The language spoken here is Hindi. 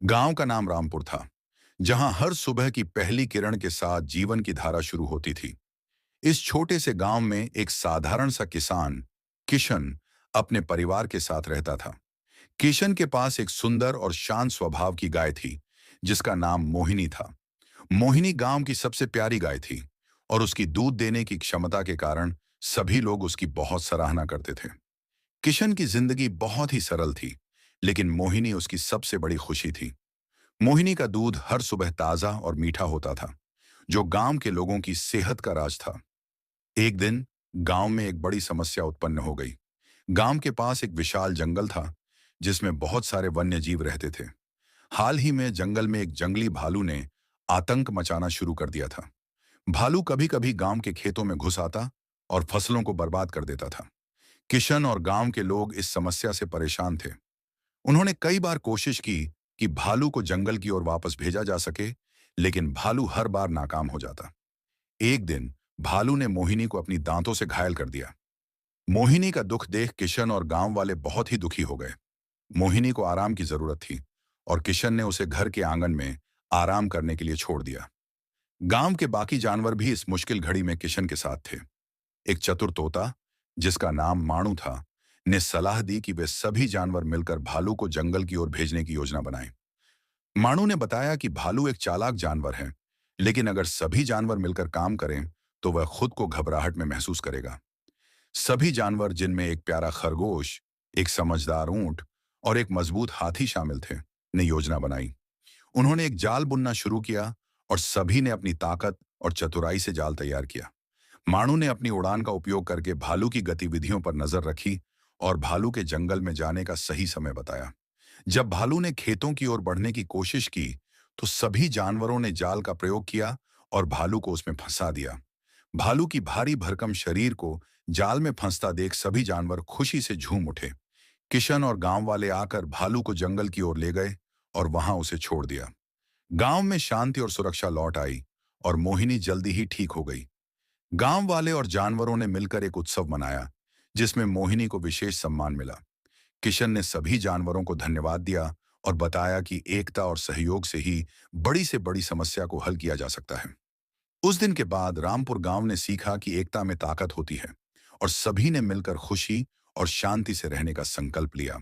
गांव का नाम रामपुर था, जहां हर सुबह की पहली किरण के साथ जीवन की धारा शुरू होती थी। इस छोटे से गांव में एक साधारण सा किसान, किशन, अपने परिवार के साथ रहता था। किशन के पास एक सुंदर और शांत स्वभाव की गाय थी, जिसका नाम मोहिनी था। मोहिनी गांव की सबसे प्यारी गाय थी और उसकी दूध देने की क्षमता के कारण सभी लोग उसकी बहुत सराहना करते थे। किशन की जिंदगी बहुत ही सरल थी, लेकिन मोहिनी उसकी सबसे बड़ी खुशी थी। मोहिनी का दूध हर सुबह ताजा और मीठा होता था, जो गांव के लोगों की सेहत का राज था। एक दिन गांव में एक बड़ी समस्या उत्पन्न हो गई। गांव के पास एक विशाल जंगल था, जिसमें बहुत सारे वन्य जीव रहते थे। हाल ही में जंगल में एक जंगली भालू ने आतंक मचाना शुरू कर दिया था। भालू कभी कभी गांव के खेतों में घुस आता और फसलों को बर्बाद कर देता था। किशन और गांव के लोग इस समस्या से परेशान थे। उन्होंने कई बार कोशिश की कि भालू को जंगल की ओर वापस भेजा जा सके, लेकिन भालू हर बार नाकाम हो जाता। एक दिन भालू ने मोहिनी को अपनी दांतों से घायल कर दिया। मोहिनी का दुख देख किशन और गांव वाले बहुत ही दुखी हो गए। मोहिनी को आराम की जरूरत थी और किशन ने उसे घर के आंगन में आराम करने के लिए छोड़ दिया। गांव के बाकी जानवर भी इस मुश्किल घड़ी में किशन के साथ थे। एक चतुर तोता, जिसका नाम माणू था, ने सलाह दी कि वे सभी जानवर मिलकर भालू को जंगल की ओर भेजने की योजना बनाएं। माणू ने बताया कि भालू एक चालाक जानवर है, लेकिन अगर सभी जानवर मिलकर काम करें तो वह खुद को घबराहट में महसूस करेगा। सभी जानवर, जिनमें एक प्यारा खरगोश, एक समझदार ऊंट और एक मजबूत हाथी शामिल थे, ने योजना बनाई। उन्होंने एक जाल बुनना शुरू किया और सभी ने अपनी ताकत और चतुराई से जाल तैयार किया। माणू ने अपनी उड़ान का उपयोग करके भालू की गतिविधियों पर नजर रखी और भालू के जंगल में जाने का सही समय बताया। जब भालू ने खेतों की ओर बढ़ने की कोशिश की, तो सभी जानवरों ने जाल का प्रयोग किया और भालू को उसमें फंसा दिया। भालू की भारी भरकम शरीर को जाल में फंसता देख सभी जानवर खुशी से झूम उठे। किशन और गांव वाले आकर भालू को जंगल की ओर ले गए और वहां उसे छोड़ दिया। गांव में शांति और सुरक्षा लौट आई और मोहिनी जल्दी ही ठीक हो गई। गांव वाले और जानवरों ने मिलकर एक उत्सव मनाया, जिसमें मोहिनी को विशेष सम्मान मिला। किशन ने सभी जानवरों को धन्यवाद दिया और बताया कि एकता और सहयोग से ही बड़ी से बड़ी समस्या को हल किया जा सकता है। उस दिन के बाद रामपुर गांव ने सीखा कि एकता में ताकत होती है और सभी ने मिलकर खुशी और शांति से रहने का संकल्प लिया।